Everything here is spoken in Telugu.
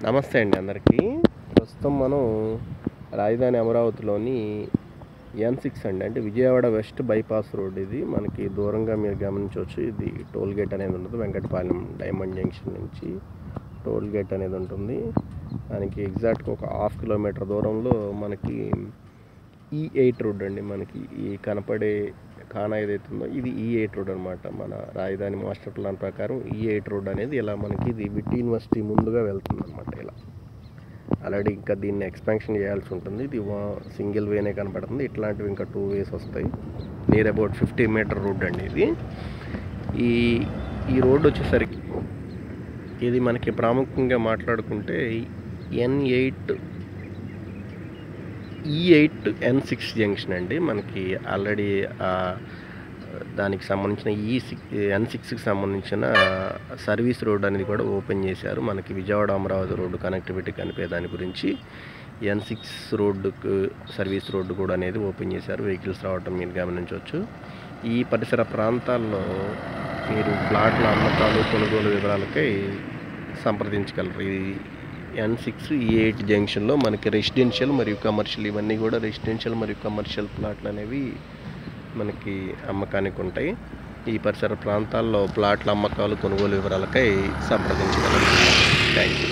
నమస్తే అండి అందరికీ. ప్రస్తుతం మనం రాజధాని అమరావతిలోని N6 అండి, అంటే విజయవాడ వెస్ట్ బైపాస్ రోడ్. ఇది మనకి దూరంగా మీరు గమనించవచ్చు. ఇది టోల్ గేట్ అనేది ఉంటుంది. వెంకటపాలెం డైమండ్ జంక్షన్ నుంచి టోల్ గేట్ అనేది ఉంటుంది. దానికి ఎగ్జాక్ట్గా ఒక 1/2 కిలోమీటర్ దూరంలో మనకి E8 రోడ్ అండి. మనకి ఈ కనపడే ఖానా ఏదైతే ఉందో ఇది E8 రోడ్ అనమాట. మన రాజధాని మాస్టర్ ప్లాన్ ప్రకారం E8 రోడ్ అనేది ఇలా మనకి ఇది విట్ యూనివర్సిటీ ముందుగా వెళ్తుంది అనమాట. ఇలా ఆల్రెడీ ఇంకా దీన్ని ఎక్స్పాన్షన్ చేయాల్సి ఉంటుంది. ఇది సింగిల్ వేనే కనపడుతుంది. ఇట్లాంటివి ఇంకా 2 వేస్ వస్తాయి. నియర్ అబౌట్ 50 మీటర్ రోడ్ అండి ఇది. ఈ రోడ్ వచ్చేసరికి ఇది మనకి ప్రాముఖ్యంగా మాట్లాడుకుంటే E8 N6 జంక్షన్ అండి. మనకి ఆల్రెడీ దానికి సంబంధించిన N6కి సంబంధించిన సర్వీస్ రోడ్ అనేది కూడా ఓపెన్ చేశారు. మనకి విజయవాడ అమరావతి రోడ్డు కనెక్టివిటీ కనిపే దాని గురించి N6 రోడ్డుకు సర్వీస్ రోడ్డు కూడా అనేది ఓపెన్ చేశారు. వెహికల్స్ రావటం మీరు గమనించవచ్చు. ఈ పరిసర ప్రాంతాల్లో మీరు ప్లాట్ల అమ్మకాలు కొనుగోలు వివరాలకై సంప్రదించగలరు. ఈ N6 E8 జంక్షన్లో మనకి రెసిడెన్షియల్ మరియు కమర్షియల్, ఇవన్నీ కూడా రెసిడెన్షియల్ మరియు కమర్షియల్ ప్లాట్లు అనేవి మనకి అమ్మకానికి ఉంటాయి. ఈ పరిసర ప్రాంతాల్లో ప్లాట్ల అమ్మకాలు కొనుగోలు వివరాలకై సంప్రదించగలరు. Thank you.